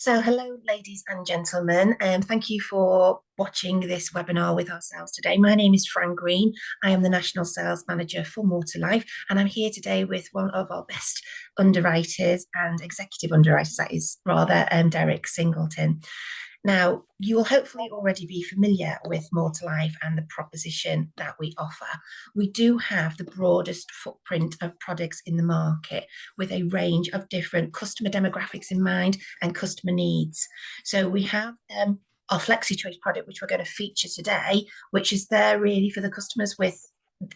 So, hello, ladies and gentlemen, and thank you for watching this webinar with ourselves today. My name is Fran Green. I am the National Sales Manager for More to Life, and I'm here today with one of our best underwriters and executive underwriters, that is rather, Derrick Singleton. Now, you will hopefully already be familiar with More to Life and the proposition that we offer. We do have the broadest footprint of products in the market with a range of different customer demographics in mind and customer needs. So we have our Flexi Choice product, which we're going to feature today, which is there really for the customers with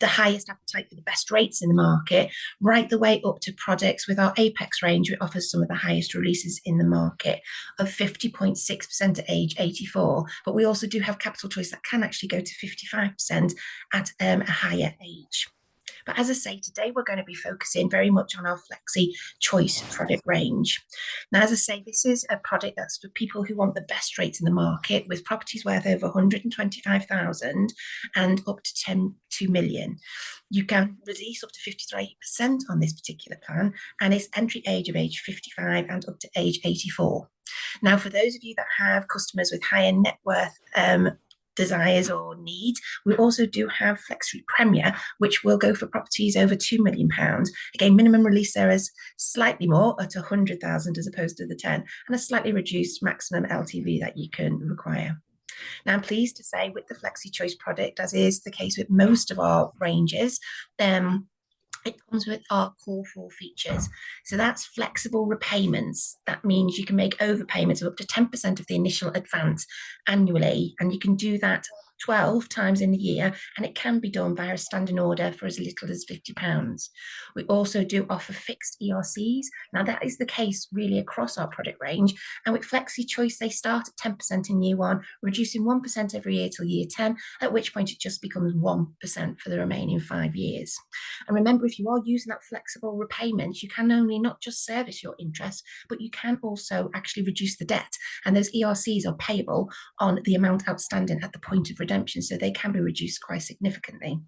the highest appetite for the best rates in the market, right the way up to products with our Apex range, which offers some of the highest releases in the market of 50.6% at age 84. But we also do have capital choice that can actually go to 55% at a higher age. But as I say, today we're going to be focusing very much on our Flexi Choice product range. Now, as I say, this is a product that's for people who want the best rates in the market with properties worth over 125,000 and up to 2 million. You can release up to 53% on this particular plan, and it's entry age of age 55 and up to age 84. Now, for those of you that have customers with higher net worth desires or needs, we also do have Flexi Premier, which will go for properties over £2 million. Again, minimum release there is slightly more at 100,000 as opposed to the 10, and a slightly reduced maximum LTV that you can require. Now, I'm pleased to say with the Flexi Choice product, as is the case with most of our ranges, it comes with our core 4 features. So that's flexible repayments. That means you can make overpayments of up to 10% of the initial advance annually, and you can do that 12 times in a year, and it can be done via a standing order for as little as £50. We also do offer fixed ERCs. Now, that is the case really across our product range, and with Flexi Choice, they start at 10% in year 1, reducing 1% every year till year 10, at which point it just becomes 1% for the remaining 5 years. And remember, if you are using that flexible repayment, you can only not just service your interest, but you can also actually reduce the debt, and those ERCs are payable on the amount outstanding at the point of redemption, so they can be reduced quite significantly.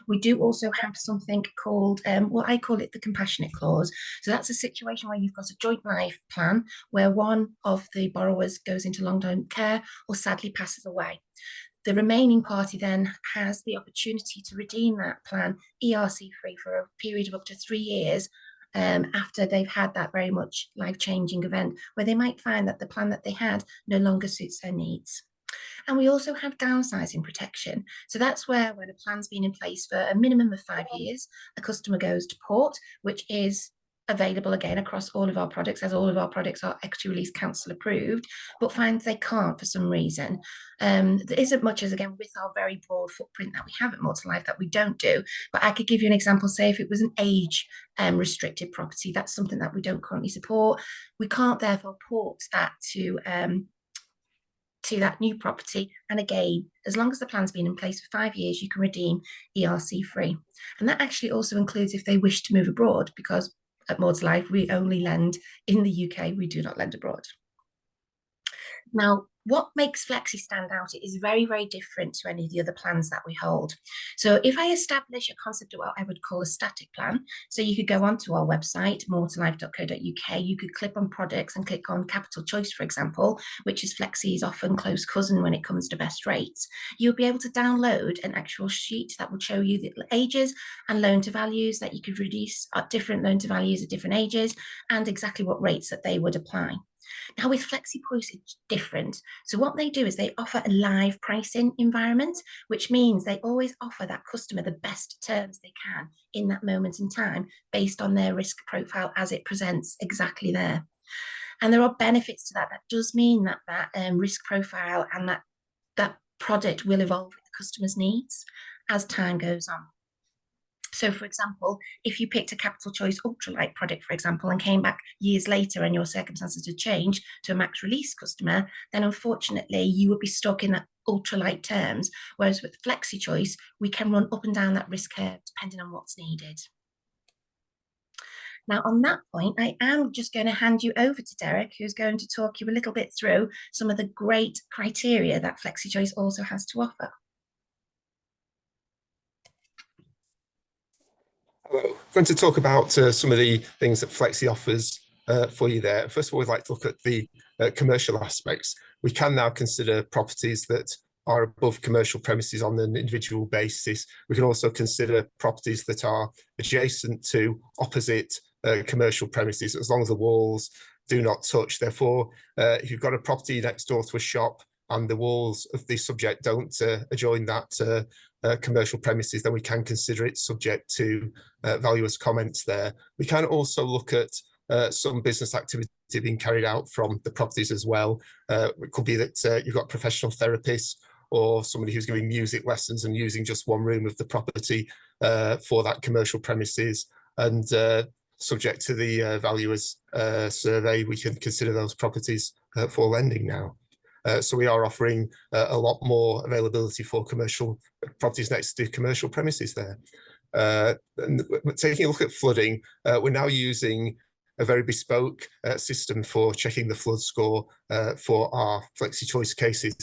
We do also have something called, I call it the compassionate clause. So that's a situation where you've got a joint life plan where one of the borrowers goes into long-term care or sadly passes away. The remaining party then has the opportunity to redeem that plan ERC free for a period of up to 3 years after they've had that very much life-changing event where they might find that the plan that they had no longer suits their needs. And we also have downsizing protection. So that's where when a plan's been in place for a minimum of 5 years, a customer goes to port, which is available again across all of our products, as all of our products are equity release council approved, but finds they can't for some reason. There isn't much as, again, with our very broad footprint that we have at More to Life that we don't do. But I could give you an example, say if it was an age restricted property, that's something that we don't currently support. We can't therefore port that to that new property. And again, as long as the plan's been in place for 5 years, you can redeem ERC free. And that actually also includes if they wish to move abroad, because at More to Life, we only lend in the UK, we do not lend abroad. Now, what makes Flexi stand out, it is very, very different to any of the other plans that we hold. So if I establish a concept of what I would call a static plan, so you could go onto our website, moretolife.co.uk, you could click on products and click on capital choice, for example, which is Flexi's often close cousin when it comes to best rates. You'll be able to download an actual sheet that will show you the ages and loan to values that you could reduce at different loan to values at different ages and exactly what rates that they would apply. Now, with Flexi Choice, it's different. So what they do is they offer a live pricing environment, which means they always offer that customer the best terms they can in that moment in time based on their risk profile as it presents exactly there. And there are benefits to that. That does mean that risk profile and that product will evolve with the customer's needs as time goes on. So, for example, if you picked a capital choice ultralight product, for example, and came back years later and your circumstances had changed to a max release customer, then unfortunately you would be stuck in that ultralight terms. Whereas with Flexi Choice, we can run up and down that risk curve depending on what's needed. Now, on that point, I am just going to hand you over to Derrick, who's going to talk you a little bit through some of the great criteria that Flexi Choice also has to offer. Hello. I'm going to talk about some of the things that Flexi offers for you there. First of all, we'd like to look at the commercial aspects. We can now consider properties that are above commercial premises on an individual basis. We can also consider properties that are adjacent to opposite commercial premises, as long as the walls do not touch. Therefore, if you've got a property next door to a shop and the walls of the subject don't adjoin that commercial premises, then we can consider it subject to valuers' comments there. We can also look at some business activity being carried out from the properties as well. It could be that you've got professional therapists or somebody who's giving music lessons and using just one room of the property for that commercial premises. And subject to the valuer's survey, we can consider those properties for lending now. So we are offering a lot more availability for commercial properties next to commercial premises there. And taking a look at flooding, we're now using a very bespoke system for checking the flood score for our Flexi Choice cases.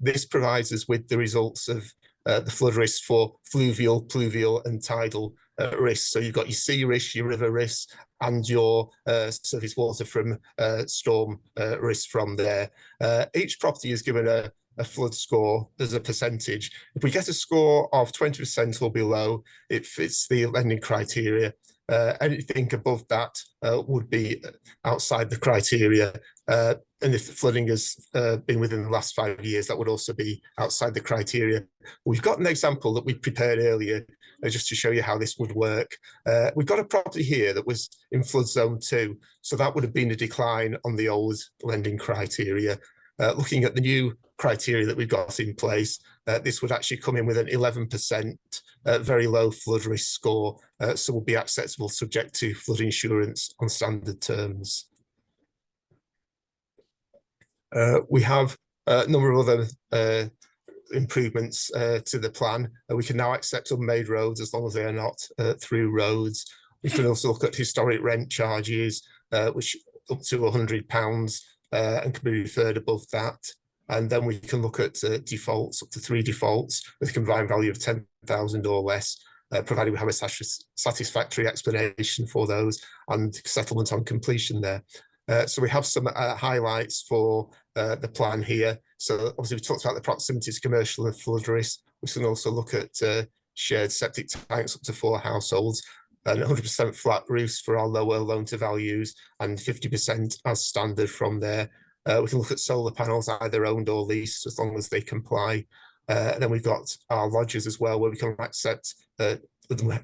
This provides us with the results of the flood risks for fluvial, pluvial and tidal risks. So you've got your sea risk, your river risk, and your surface water from storm risk from there. Each property is given a flood score as a percentage. If we get a score of 20% or below, it fits the lending criteria. Anything above that would be outside the criteria. And if the flooding has been within the last 5 years, that would also be outside the criteria. We've got an example that we prepared earlier just to show you how this would work. We've got a property here that was in flood zone 2, so that would have been a decline on the old lending criteria. Looking at the new criteria that we've got in place, this would actually come in with an 11% very low flood risk score, so will be acceptable subject to flood insurance on standard terms. We have a number of other improvements to the plan. We can now accept unmade roads as long as they are not through roads. We can also look at historic rent charges, which up to £100 and can be referred above that. And then we can look at defaults, up to 3 defaults with a combined value of 10,000 or less, provided we have a satisfactory explanation for those and settlement on completion there. So we have some highlights for the plan here. So obviously we talked about the proximity to commercial and flood risk. We can also look at shared septic tanks up to 4 households, and 100% flat roofs for our lower loan to values and 50% as standard from there. We can look at solar panels, either owned or leased, as long as they comply. And then we've got our lodges as well, where we can accept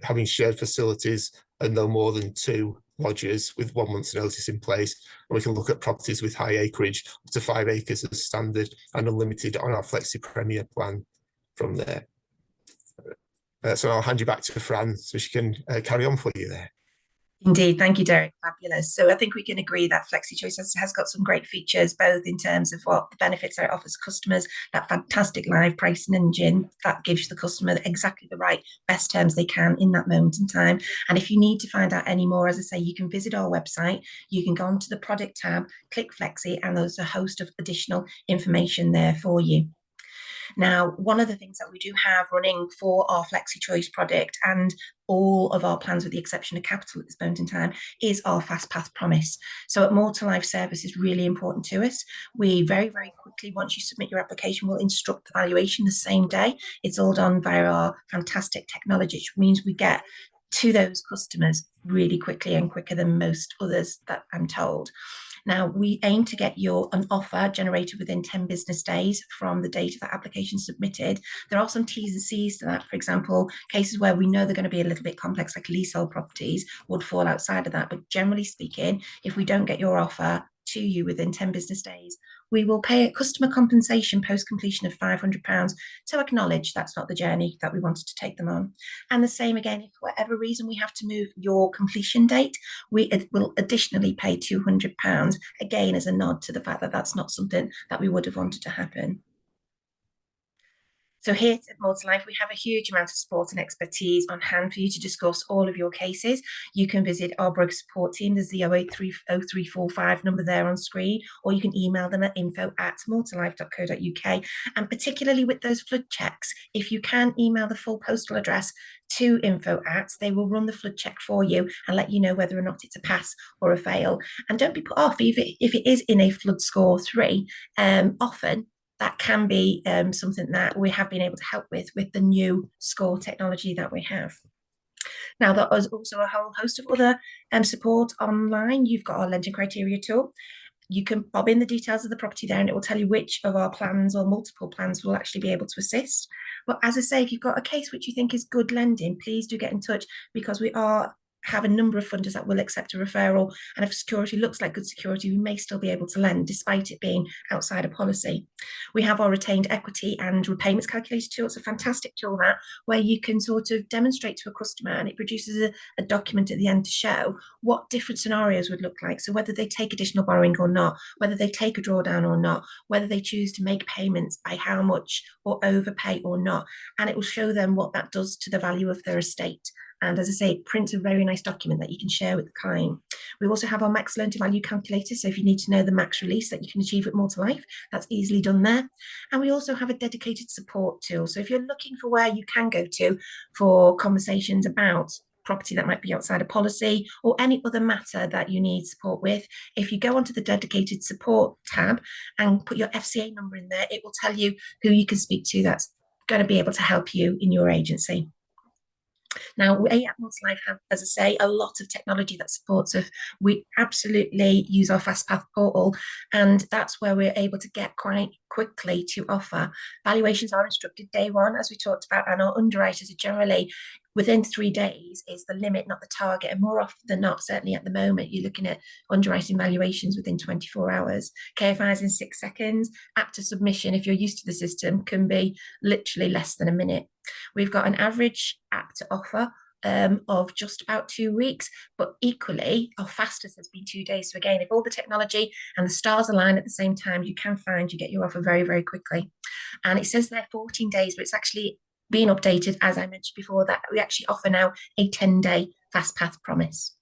having shared facilities and no more than 2 lodges with 1 month's notice in place. And we can look at properties with high acreage, up to 5 acres as standard, and unlimited on our Flexi Premier plan from there. So I'll hand you back to Fran so she can carry on for you there. Indeed, thank you, Derrick. Fabulous. So I think we can agree that Flexi Choice has got some great features, both in terms of what the benefits that it offers customers, that fantastic live pricing engine that gives the customer exactly the right best terms they can in that moment in time. And if you need to find out any more, as I say, you can visit our website, you can go onto the product tab, click Flexi, and there's a host of additional information there for you. Now, one of the things that we do have running for our Flexi Choice product and all of our plans with the exception of capital at this moment in time is our fast path promise. So at More to Life service is really important to us. We very, very quickly, once you submit your application, we'll instruct the valuation the same day. It's all done via our fantastic technology, which means we get to those customers really quickly and quicker than most others that I'm told. Now, we aim to get an offer generated within 10 business days from the date of that application submitted. There are some T's and C's to that. For example, cases where we know they're going to be a little bit complex, like leasehold properties, would fall outside of that. But generally speaking, if we don't get your offer to you within 10 business days, we will pay a customer compensation post-completion of £500 to acknowledge that's not the journey that we wanted to take them on. And the same again, if for whatever reason we have to move your completion date, we will additionally pay £200, again as a nod to the fact that that's not something that we would have wanted to happen. So here at More to Life, we have a huge amount of support and expertise on hand for you to discuss all of your cases. You can visit our broker support team. There's the 0830345 number there on screen, or you can email them at info@moretolife.co.uk. And particularly with those flood checks, if you can email the full postal address to info@, they will run the flood check for you and let you know whether or not it's a pass or a fail. And don't be put off if it is in a flood score 3. Often that can be something that we have been able to help with the new score technology that we have. Now, there is also a whole host of other support online. You've got our lending criteria tool. You can bob in the details of the property there and it will tell you which of our plans or multiple plans will actually be able to assist. But as I say, if you've got a case which you think is good lending, please do get in touch, because we have a number of funders that will accept a referral, and if security looks like good security, we may still be able to lend despite it being outside of policy. We have our retained equity and repayments calculator tool. It's a fantastic tool that where you can sort of demonstrate to a customer, and it produces a document at the end to show what different scenarios would look like. So whether they take additional borrowing or not, whether they take a drawdown or not, whether they choose to make payments by how much or overpay or not, and it will show them what that does to the value of their estate. And as I say, it prints a very nice document that you can share with the client. We also have our max loan to value calculator. So if you need to know the max release that you can achieve with more to life, that's easily done there. And we also have a dedicated support tool. So if you're looking for where you can go to for conversations about property that might be outside of policy or any other matter that you need support with, if you go onto the dedicated support tab and put your FCA number in there, it will tell you who you can speak to that's going to be able to help you in your agency. Now, we at Multilife have, as I say, a lot of technology that supports us. We absolutely use our FastPath portal, and that's where we're able to get quite quickly to offer. Valuations are instructed day one, as we talked about, and our underwriters are generally within 3 days is the limit, not the target. And more often than not, certainly at the moment, you're looking at underwriting valuations within 24 hours. KFIs in 6 seconds. App to submission, if you're used to the system, can be literally less than a minute. We've got an average app to offer of just about 2 weeks, but equally our fastest has been 2 days. So again, if all the technology and the stars align at the same time, you get your offer very, very quickly. And it says there 14 days, but it's actually been updated, as I mentioned before, that we actually offer now a 10-day FastPath promise.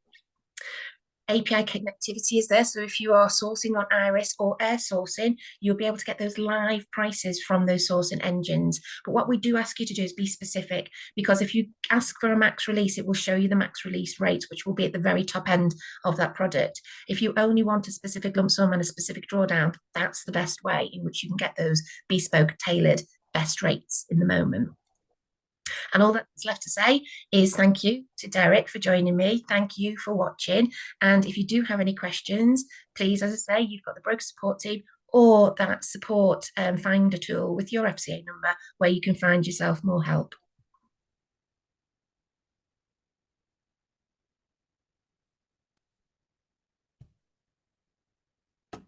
API connectivity is there. So if you are sourcing on Iris or air sourcing, you'll be able to get those live prices from those sourcing engines. But what we do ask you to do is be specific, because if you ask for a max release, it will show you the max release rate, which will be at the very top end of that product. If you only want a specific lump sum and a specific drawdown, that's the best way in which you can get those bespoke, tailored, best rates in the moment. And all that's left to say is thank you to Derrick for joining me. Thank you for watching. And if you do have any questions, please, as I say, you've got the broker support team or that support finder tool with your FCA number where you can find yourself more help.